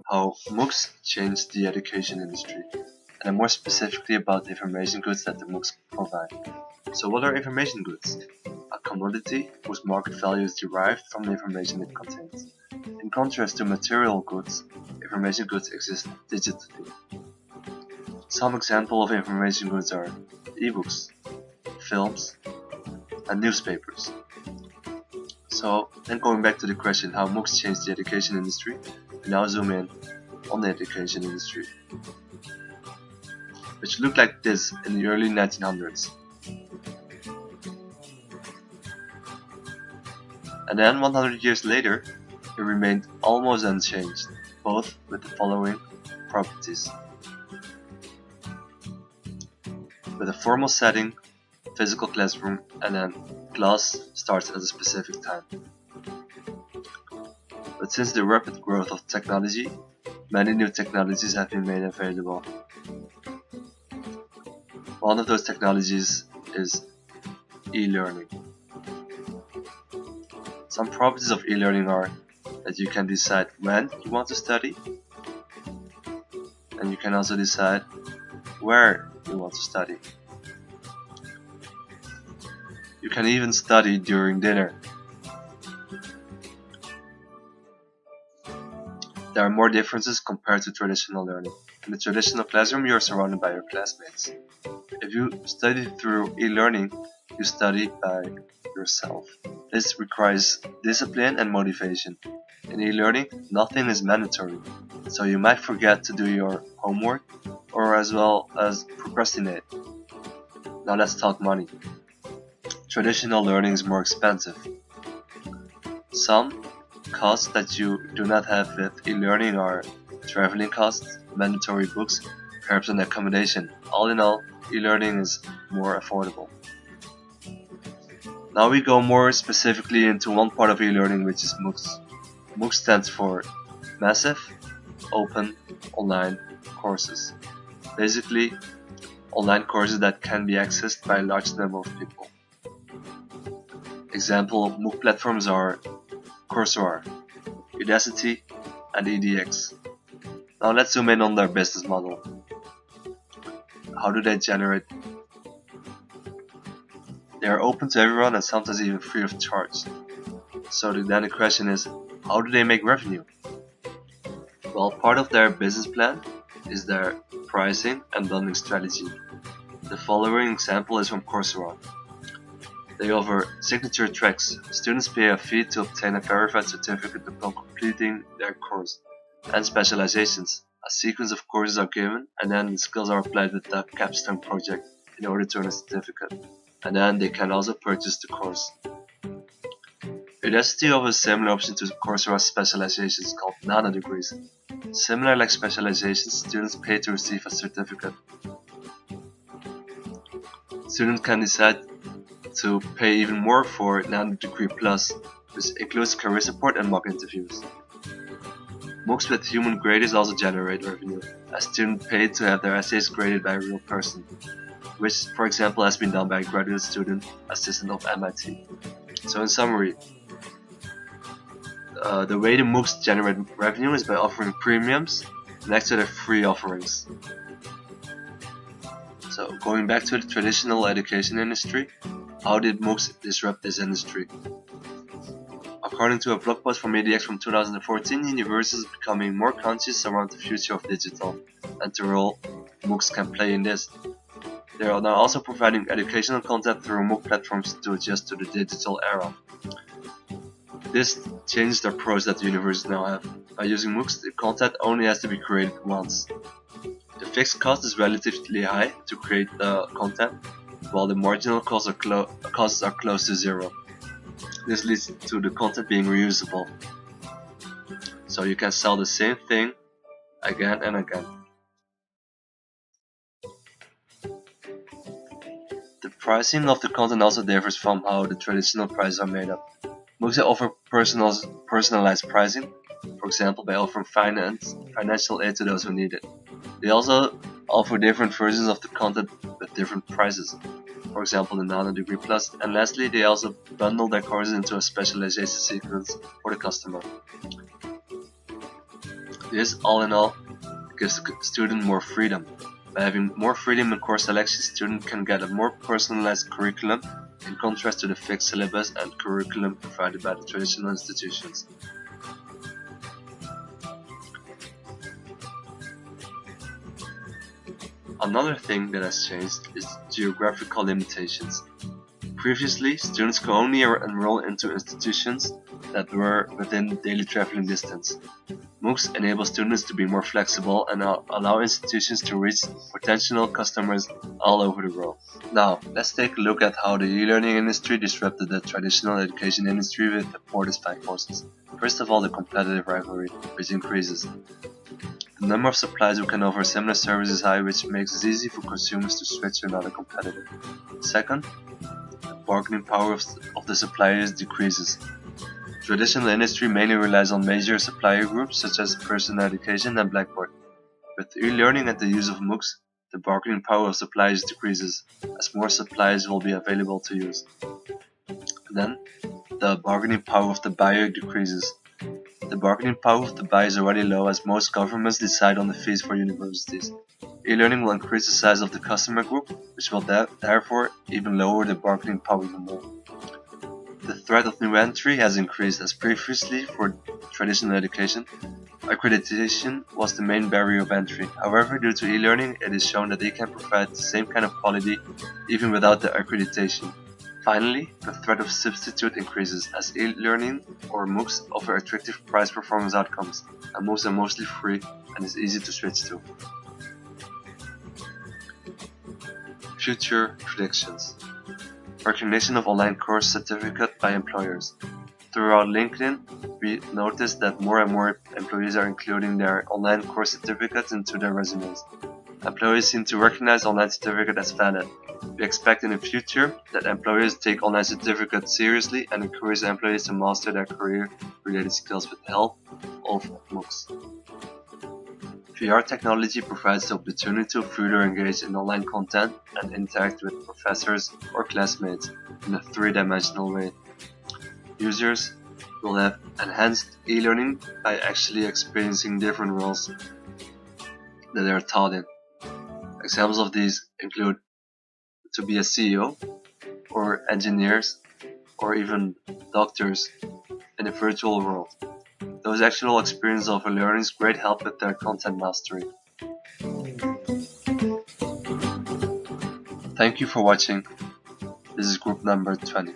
how MOOCs changed the education industry, and more specifically about the information goods that the MOOCs provide. So what are information goods? A commodity whose market value is derived from the information it contains. In contrast to material goods, information goods exist digitally. Some examples of information goods are ebooks, films, and newspapers. So, then going back to the question how MOOCs changed the education industry, we now zoom in on the education industry, which looked like this in the early 1900s. And then 100 years later, it remained almost unchanged, both with the following properties. With a formal setting, physical classroom, and then class starts at a specific time. But since the rapid growth of technology, many new technologies have been made available. One of those technologies is e-learning. Some properties of e-learning are that you can decide when you want to study, and you can also decide where you want to study. You can even study during dinner. There are more differences compared to traditional learning. In the traditional classroom, you are surrounded by your classmates. If you study through e-learning, you study by yourself. This requires discipline and motivation. In e-learning, nothing is mandatory, so you might forget to do your homework or as well as procrastinate. Now let's talk money. Traditional learning is more expensive. Some costs that you do not have with e-learning are traveling costs, mandatory books, perhaps an accommodation. All in all, e-learning is more affordable. Now we go more specifically into one part of e-learning, which is MOOCs. MOOC stands for Massive Open Online Courses. Basically, online courses that can be accessed by a large number of people. Example of MOOC platforms are Coursera, Udacity, and EDX. Now let's zoom in on their business model. How do they generate? They are open to everyone and sometimes even free of charge. So then the question is, how do they make revenue? Well, part of their business plan is their pricing and bundling strategy. The following example is from Coursera. They offer signature tracks. Students pay a fee to obtain a verified certificate upon completing their course, and specializations. A sequence of courses are given, and then the skills are applied with the capstone project in order to earn a certificate. And then they can also purchase the course. Udacity offers a similar option to Coursera's specializations called nano degrees. Similar like specializations, students pay to receive a certificate. Students can decide to pay even more for Nano Degree Plus, which includes career support and mock interviews. MOOCs with human graders also generate revenue, as students pay to have their essays graded by a real person, which for example has been done by a graduate student assistant of MIT. So in summary, the way the MOOCs generate revenue is by offering premiums next to their free offerings. So going back to the traditional education industry, how did MOOCs disrupt this industry? According to a blog post from EDX from 2014, universities are becoming more conscious around the future of digital and the role MOOCs can play in this. They are now also providing educational content through MOOC platforms to adjust to the digital era. This changed the approach that the universities now have. By using MOOCs, the content only has to be created once. The fixed cost is relatively high to create the content, while the marginal costs are close to zero. This leads to the content being reusable, so you can sell the same thing again and again. The pricing of the content also differs from how the traditional prices are made up. MOOCs offer personalized pricing, for example by offering financial aid to those who need it. They also offer different versions of the content with different prices, for example the Nano Degree Plus, and lastly they also bundle their courses into a specialization sequence for the customer. This, all in all, gives the student more freedom. By having more freedom in course selection, students can get a more personalized curriculum in contrast to the fixed syllabus and curriculum provided by the traditional institutions. Another thing that has changed is geographical limitations. Previously, students could only enroll into institutions that were within daily traveling distance. MOOCs enable students to be more flexible and allow institutions to reach potential customers all over the world. Now, let's take a look at how the e-learning industry disrupted the traditional education industry with the 4 5 forces. First of all, the competitive rivalry, which increases. The number of suppliers who can offer similar services is high, which makes it easy for consumers to switch to another competitor. Second, the bargaining power of the suppliers decreases. Traditional industry mainly relies on major supplier groups such as Personal Education and Blackboard. With e-learning and the use of MOOCs, the bargaining power of suppliers decreases, as more suppliers will be available to use. Then, the bargaining power of the buyer decreases. The bargaining power of the buyer is already low, as most governments decide on the fees for universities. E-learning will increase the size of the customer group, which will therefore even lower the bargaining power even more. The threat of new entry has increased, as previously for traditional education, accreditation was the main barrier of entry. However, due to e-learning, it is shown that they can provide the same kind of quality even without the accreditation. Finally, the threat of substitute increases, as e-learning or MOOCs offer attractive price-performance outcomes, and MOOCs are mostly free and is easy to switch to. Future predictions. Recognition of online course certificate by employers. Throughout LinkedIn, we noticed that more and more employees are including their online course certificates into their resumes. Employees seem to recognize online certificate as valid. We expect in the future that employers take online certificates seriously and encourage employees to master their career-related skills with the help of MOOCs. VR technology provides the opportunity to further engage in online content and interact with professors or classmates in a three-dimensional way. Users will have enhanced e-learning by actually experiencing different roles that they are taught in. Examples of these include to be a CEO, or engineers, or even doctors in a virtual world. Those actual experiences of learning is great help with their content mastery. Thank you for watching. This is group number 20.